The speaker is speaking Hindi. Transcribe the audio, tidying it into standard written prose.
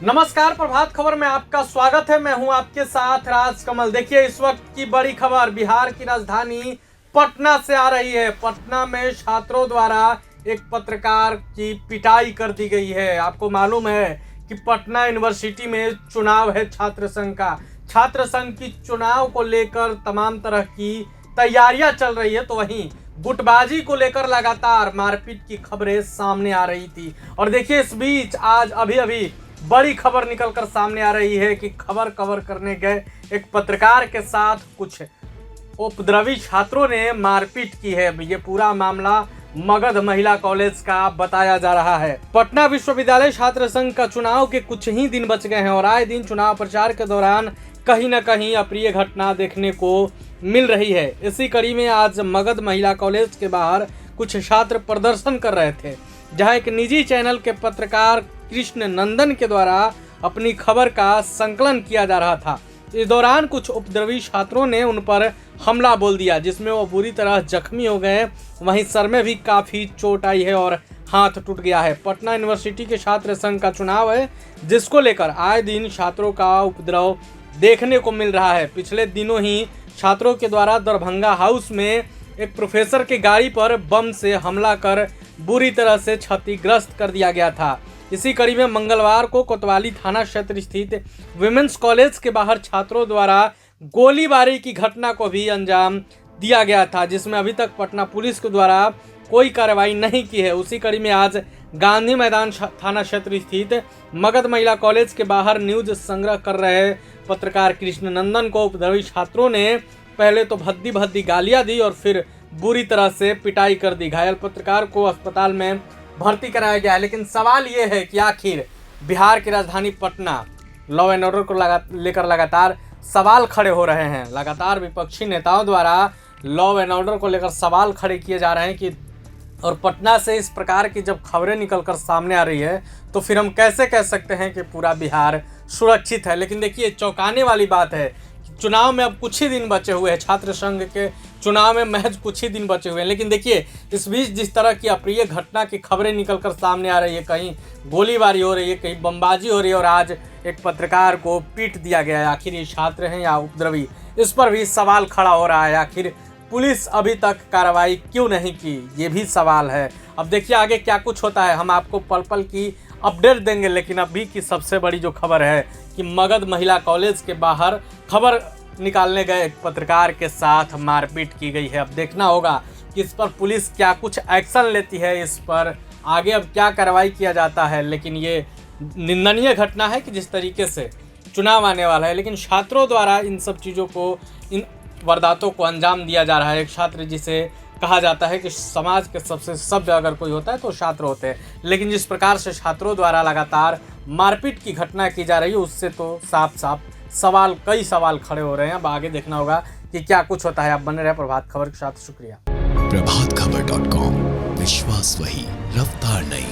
नमस्कार, प्रभात खबर में आपका स्वागत है। मैं हूं आपके साथ राजकमल। देखिए, इस वक्त की बड़ी खबर बिहार की राजधानी पटना से आ रही है। पटना में छात्रों द्वारा एक पत्रकार की पिटाई कर दी गई है। आपको मालूम है कि पटना यूनिवर्सिटी में चुनाव है छात्र संघ का। छात्र संघ की चुनाव को लेकर तमाम तरह की तैयारियां चल रही है, तो वहीं गुटबाजी को लेकर लगातार मारपीट की खबरें सामने आ रही थी। और देखिए, इस बीच आज अभी बड़ी खबर निकलकर सामने आ रही है कि खबर कवर करने गए एक पत्रकार के साथ कुछ उपद्रवी छात्रों ने मारपीट की है। ये पूरा मामला मगध महिला कॉलेज का बताया जा रहा है। पटना विश्वविद्यालय छात्र संघ का चुनाव के कुछ ही दिन बच गए हैं और आए दिन चुनाव प्रचार के दौरान कहीं न कहीं अप्रिय घटना देखने को मिल रही है। इसी कड़ी में आज मगध महिला कॉलेज के बाहर कुछ छात्र प्रदर्शन कर रहे थे, जहां एक निजी चैनल के पत्रकार कृष्ण नंदन के द्वारा अपनी खबर का संकलन किया जा रहा था। इस दौरान कुछ उपद्रवी छात्रों ने उन पर हमला बोल दिया, जिसमें वो बुरी तरह जख्मी हो गए। वहीं सर में भी काफ़ी चोट आई है और हाथ टूट गया है। पटना यूनिवर्सिटी के छात्र संघ का चुनाव है, जिसको लेकर आए दिन छात्रों का उपद्रव देखने को मिल रहा है। पिछले दिनों ही छात्रों के द्वारा दरभंगा हाउस में एक प्रोफेसर की गाड़ी पर बम से हमला कर बुरी तरह से क्षतिग्रस्त कर दिया गया था। इसी कड़ी में मंगलवार को कोतवाली थाना क्षेत्र स्थित विमेंस कॉलेज के बाहर छात्रों द्वारा गोलीबारी की घटना को भी अंजाम दिया गया था, जिसमें अभी तक पटना पुलिस के द्वारा कोई कार्रवाई नहीं की है। उसी कड़ी में आज गांधी मैदान थाना क्षेत्र स्थित मगध महिला कॉलेज के बाहर न्यूज संग्रह कर रहे पत्रकार कृष्ण नंदन को उपद्रवी छात्रों ने पहले तो भद्दी भद्दी गालियां दी और फिर बुरी तरह से पिटाई कर दी। घायल पत्रकार को अस्पताल में भर्ती कराया गया है। लेकिन सवाल ये है कि आखिर बिहार की राजधानी पटना लॉ एंड ऑर्डर को लेकर लगातार सवाल खड़े हो रहे हैं। लगातार विपक्षी नेताओं द्वारा लॉ एंड ऑर्डर को लेकर सवाल खड़े किए जा रहे हैं कि और पटना से इस प्रकार की जब खबरें निकलकर सामने आ रही है तो फिर हम कैसे कह सकते हैं कि पूरा बिहार सुरक्षित है। लेकिन देखिए, चौंकाने वाली बात है कि चुनाव में अब कुछ ही दिन बचे हुए हैं। छात्र संघ के चुनाव में महज कुछ ही दिन बचे हुए हैं। लेकिन देखिए, इस बीच जिस तरह की अप्रिय घटना की खबरें निकलकर सामने आ रही है, कहीं गोलीबारी हो रही है, कहीं बमबाजी हो रही है और आज एक पत्रकार को पीट दिया गया है। आखिर ये छात्र हैं या उपद्रवी, इस पर भी सवाल खड़ा हो रहा है। आखिर पुलिस अभी तक कार्रवाई क्यों नहीं की, ये भी सवाल है। अब देखिए आगे क्या कुछ होता है, हम आपको पल पल की अपडेट देंगे। लेकिन अभी की सबसे बड़ी जो खबर है कि मगध महिला कॉलेज के बाहर खबर निकालने गए एक पत्रकार के साथ मारपीट की गई है। अब देखना होगा कि इस पर पुलिस क्या कुछ एक्शन लेती है, इस पर आगे अब क्या कार्रवाई किया जाता है। लेकिन ये निंदनीय घटना है कि जिस तरीके से चुनाव आने वाला है, लेकिन छात्रों द्वारा इन सब चीज़ों को, इन वारदातों को अंजाम दिया जा रहा है। एक छात्र जिसे कहा जाता है कि समाज के सबसे सभ्य अगर कोई होता है तो छात्र होते हैं, लेकिन जिस प्रकार से छात्रों द्वारा लगातार मारपीट की घटना की जा रही है, उससे तो साफ साफ कई सवाल खड़े हो रहे हैं। अब आगे देखना होगा कि क्या कुछ होता है। आप बने रहे प्रभात खबर के साथ। शुक्रिया। प्रभातखबर.com, विश्वास वही, रफ्तार नहीं।